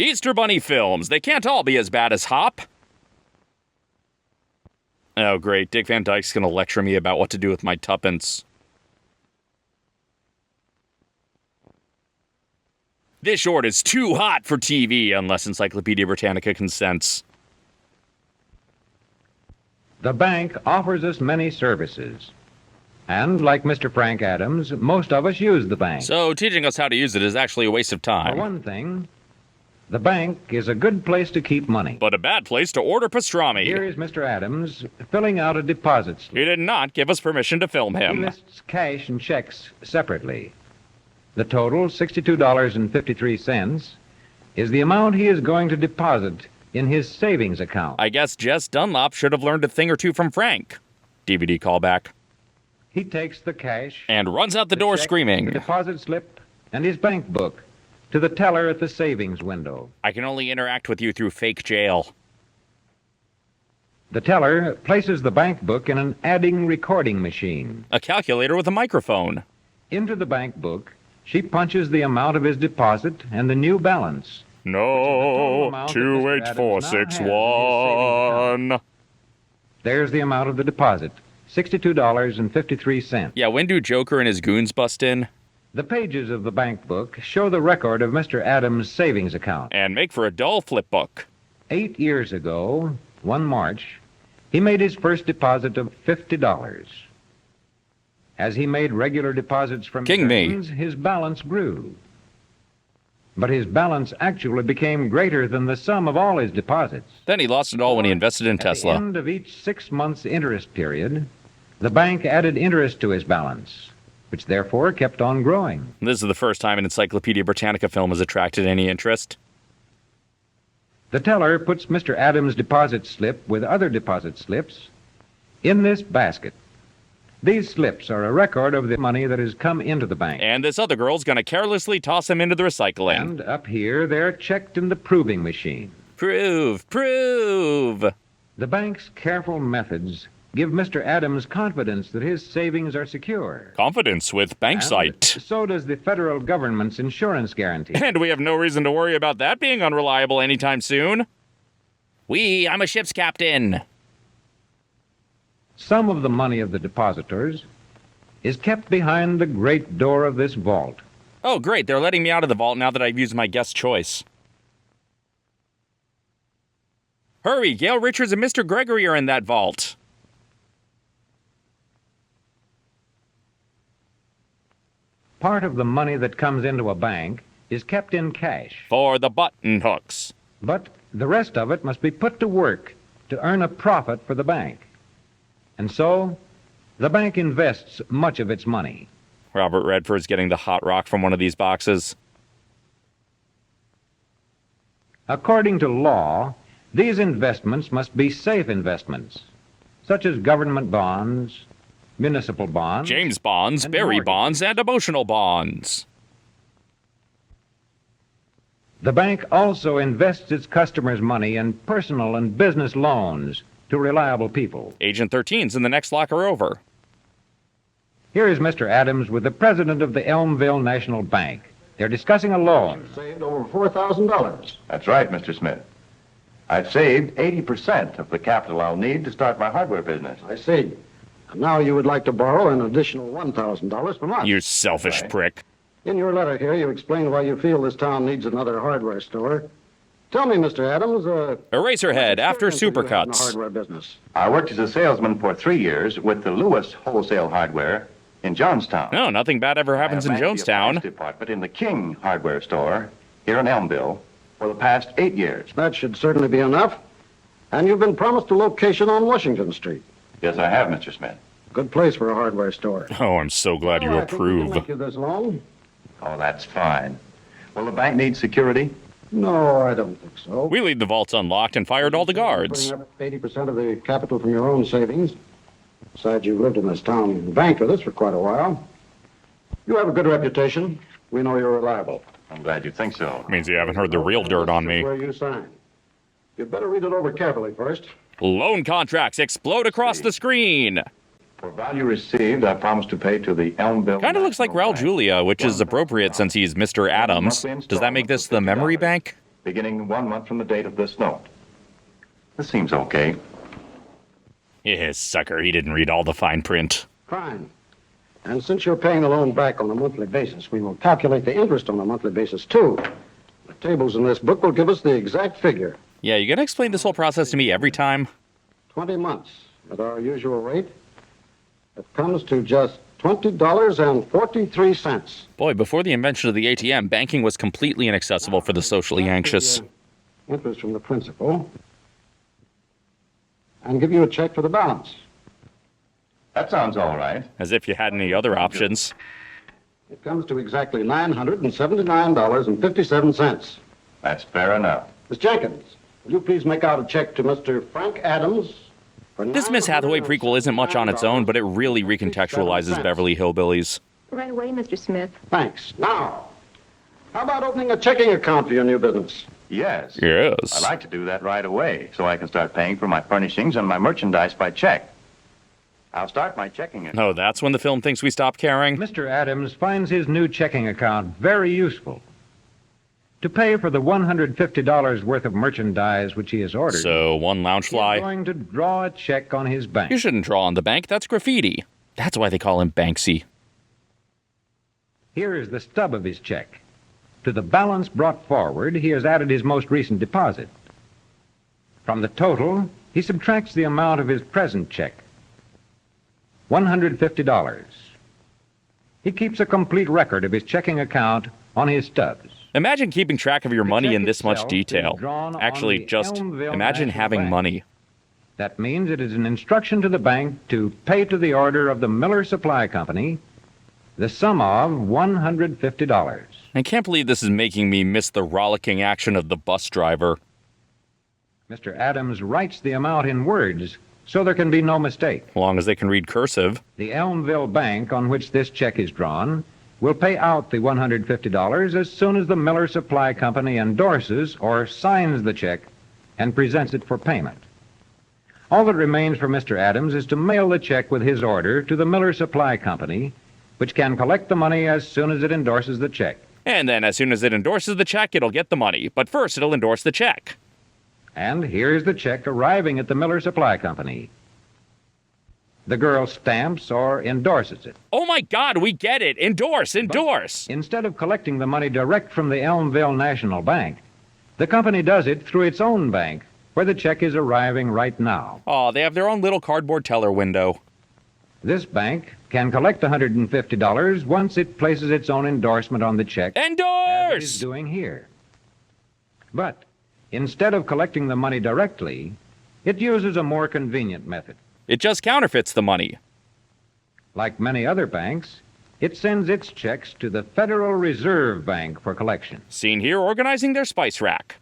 Easter Bunny films. They can't all be as bad as Hop. Oh, great. Dick Van Dyke's going to lecture me about what to do with my tuppence. This short is too hot for TV unless Encyclopedia Britannica consents. The bank offers us many services. And like Mr. Frank Adams, most of us use the bank. So teaching us how to use it is actually a waste of time. For one thing, the bank is a good place to keep money. But a bad place to order pastrami. Here is Mr. Adams filling out a deposit slip. He did not give us permission to film him. He lists cash and checks separately. The total, $62.53, is the amount he is going to deposit in his savings account. I guess Jess Dunlop should have learned a thing or two from Frank. DVD callback. He takes the cash and runs out the door check, screaming. The deposit slip and his bank book to the teller at the savings window. I can only interact with you through fake jail. The teller places the bank book in an adding recording machine. A calculator with a microphone. Into the bank book, she punches the amount of his deposit and the new balance. No, 28461. There's the amount of the deposit, $62.53. Yeah, when do Joker and his goons bust in? The pages of the bank book show the record of Mr. Adams' savings account. And make for a dull flip book. 8 years ago, one March, he made his first deposit of $50. As he made regular deposits from friends, his balance grew. But his balance actually became greater than the sum of all his deposits. Then he lost it all when he invested in Tesla. At the end of each 6 months interest period, the bank added interest to his balance, which therefore kept on growing. This is the first time an Encyclopedia Britannica film has attracted any interest. The teller puts Mr. Adams' deposit slip with other deposit slips in this basket. These slips are a record of the money that has come into the bank. And this other girl's going to carelessly toss them into the recycling. And up here, they're checked in the proving machine. Prove! Prove! The bank's careful methods give Mr. Adams confidence that his savings are secure. Confidence with BankSight. So does the federal government's insurance guarantee. And we have no reason to worry about that being unreliable anytime soon. I'm a ship's captain. Some of the money of the depositors is kept behind the great door of this vault. Oh, great. They're letting me out of the vault now that I've used my guest choice. Hurry, Gail Richards and Mr. Gregory are in that vault. Part of the money that comes into a bank is kept in cash. For the button hooks. But the rest of it must be put to work to earn a profit for the bank. And so, the bank invests much of its money. Robert Redford's getting the hot rock from one of these boxes. According to law, these investments must be safe investments, such as government bonds, municipal bonds, James bonds, Barry bonds, and emotional bonds. The bank also invests its customers' money in personal and business loans to reliable people. Agent 13's in the next locker over. Here is Mr. Adams with the president of the Elmville National Bank. They're discussing a loan. You've saved over $4,000. That's right, Mr. Smith. I've saved 80% of the capital I'll need to start my hardware business. I see. And now you would like to borrow an additional $1,000 from us. You selfish prick. In your letter here, you explained why you feel this town needs another hardware store. Tell me, Mr. Adams, Eraserhead after Supercuts. Hardware business. I worked as a salesman for 3 years with the Lewis Wholesale Hardware in Johnstown. No, nothing bad ever happens in Jonestown. Department in the King Hardware Store here in Elmville for the past 8 years. That should certainly be enough. And you've been promised a location on Washington Street. Yes, I have, Mr. Smith. Good place for a hardware store. Oh, I'm so glad you I think we can approve. make you this loan. Oh, that's fine. Will the bank need security? No, I don't think so. We leave the vaults unlocked and fired all the guards. Putting up 80% of the capital from your own savings. Besides, you've lived in this town and banked with us for quite a while. You have a good reputation. We know you're reliable. I'm glad you think so. Means you haven't heard the real dirt on me. Where you sign. You'd better read it over carefully first. Loan contracts explode across the screen. For value received, I promise to pay to the Elmville. Kind of looks like Raul Julia, which is appropriate since he's Mr. Adams. Does that make this the memory bank? beginning 1 month from the date of this note. This seems okay. Yeah, sucker, he didn't read all the fine print. Fine. And since you're paying the loan back on a monthly basis, we will calculate the interest on a monthly basis, too. The tables in this book will give us the exact figure. Yeah, you gonna explain this whole process to me every time? 20 months at our usual rate. It comes to just $20.43. Boy, before the invention of the ATM, banking was completely inaccessible for the socially anxious. Interest from the principal. And give you a check for the balance. That sounds all right. As if you had any other options. It comes to exactly $979.57. That's fair enough. Miss Jenkins, will you please make out a check to Mr. Frank Adams? This Miss Hathaway prequel isn't much on its own, but it really recontextualizes Beverly Hillbillies. Right away, Mr. Smith. Thanks. Now, how about opening a checking account for your new business? Yes. Yes. I'd like to do that right away so I can start paying for my furnishings and my merchandise by check. I'll start my checking account. No, that's when the film thinks we stop caring. Mr. Adams finds his new checking account very useful. To pay for the $150 worth of merchandise which he has ordered, So, one lounge he's fly. going to draw a check on his bank. You shouldn't draw on the bank, that's graffiti. That's why they call him Banksy. Here is the stub of his check. To the balance brought forward, he has added his most recent deposit. From the total, he subtracts the amount of his present check, $150. He keeps a complete record of his checking account on his stubs. Imagine keeping track of your money check in this much itself detail. is drawn on Actually, the just Elmville imagine National having Bank. money. That means it is an instruction to the bank to pay to the order of the Miller Supply Company the sum of $150. I can't believe this is making me miss the rollicking action of the bus driver. Mr. Adams writes the amount in words so there can be no mistake. As long as they can read cursive. The Elmville Bank on which this check is drawn will pay out the $150 as soon as the Miller Supply Company endorses or signs the check and presents it for payment. All that remains for Mr. Adams is to mail the check with his order to the Miller Supply Company, which can collect the money as soon as it endorses the check. And then as soon as it endorses the check, it'll get the money. But first, it'll endorse the check. And here's the check arriving at the Miller Supply Company. The girl stamps or endorses it. Oh my God, we get it. Endorse, endorse. Instead of collecting the money direct from the Elmville National Bank, the company does it through its own bank, where the check is arriving right now. Oh, they have their own little cardboard teller window. This bank can collect $150 once it places its own endorsement on the check, as it is Endorse! doing here. But instead of collecting the money directly, it uses a more convenient method. It just counterfeits the money. Like many other banks, it sends its checks to the Federal Reserve Bank for collection. Seen here organizing their spice rack.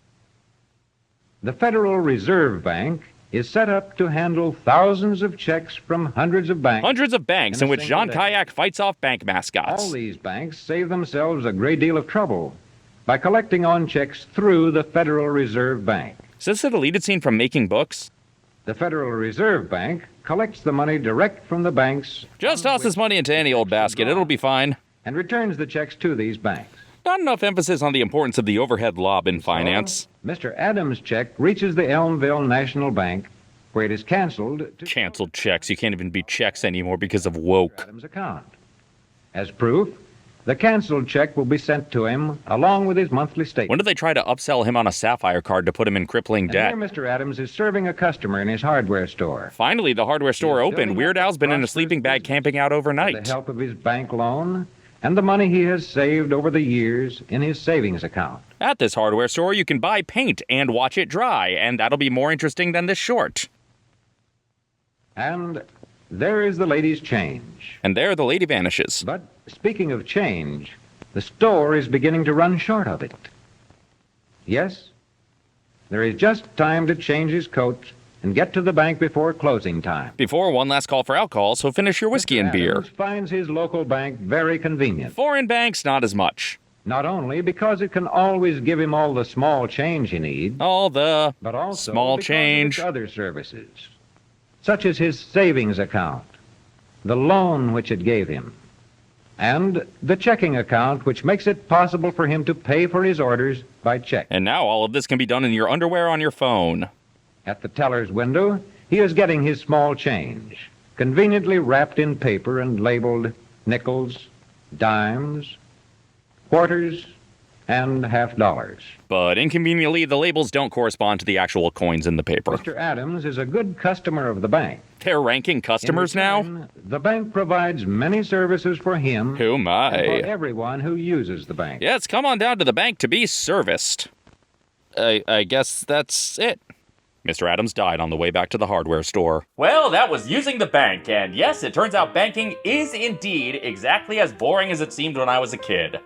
The Federal Reserve Bank is set up to handle thousands of checks from hundreds of banks. Hundreds of banks In in a which single John day. Kayak fights off bank mascots. All these banks save themselves a great deal of trouble by collecting on checks through the Federal Reserve Bank. Is this a deleted scene from Making Books? The Federal Reserve Bank collects the money direct from the banks Just toss this money into any old basket. It'll be fine. and returns the checks to these banks. Not enough emphasis on the importance of the overhead lob in finance. Mr. Adams' check reaches the Elmville National Bank, where it is canceled to Canceled checks. You can't even be checks anymore because of woke. Adams' account. As proof, the canceled check will be sent to him along with his monthly statement. When did they try to upsell him on a Sapphire card to put him in crippling And debt? here Mr. Adams is serving a customer in his hardware store. Finally, the hardware store He's opened. building Weird up Al's been in a prosperous sleeping bag business camping out With overnight. the help of his bank loan and the money he has saved over the years in his savings account. At this hardware store, you can buy paint and watch it dry, and that'll be more interesting than this short. And there is the lady's change. And there the lady vanishes. But speaking of change, the store is beginning to run short of it. Yes, there is just time to change his coat and get to the bank before closing time. Before, one last call for alcohol, so finish your whiskey and beer. Adams finds his local bank very convenient. Foreign banks, not as much. Not only because it can always give him all the small change he needs, All the but also small because change. of its other services, such as his savings account, the loan which it gave him, and the checking account, which makes it possible for him to pay for his orders by check. And now all of this can be done in your underwear on your phone. At the teller's window, he is getting his small change, conveniently wrapped in paper and labeled nickels, dimes, quarters, and half-dollars. But inconveniently, the labels don't correspond to the actual coins in the paper. Mr. Adams is a good customer of the bank. They're ranking customers now? The bank provides many services for him Who am I? and for everyone who uses the bank. Yes, come on down to the bank to be serviced. I guess that's it. Mr. Adams died on the way back to the hardware store. Well, that was using the bank, and yes, it turns out banking is indeed exactly as boring as it seemed when I was a kid.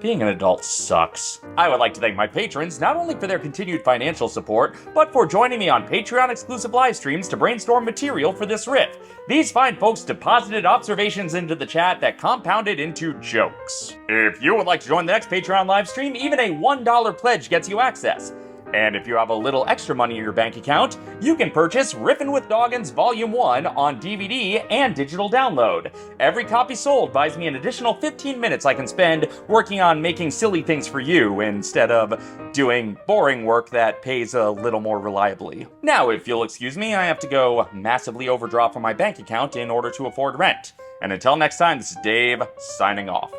Being an adult sucks. I would like to thank my patrons not only for their continued financial support, but for joining me on Patreon-exclusive live streams to brainstorm material for this riff. These fine folks deposited observations into the chat that compounded into jokes. If you would like to join the next Patreon live stream, even a $1 pledge gets you access. And if you have a little extra money in your bank account, you can purchase Riffin with Doggans Volume 1 on DVD and digital download. Every copy sold buys me an additional 15 minutes I can spend working on making silly things for you instead of doing boring work that pays a little more reliably. Now, if you'll excuse me, I have to go massively overdraw from my bank account in order to afford rent. And until next time, this is Dave, signing off.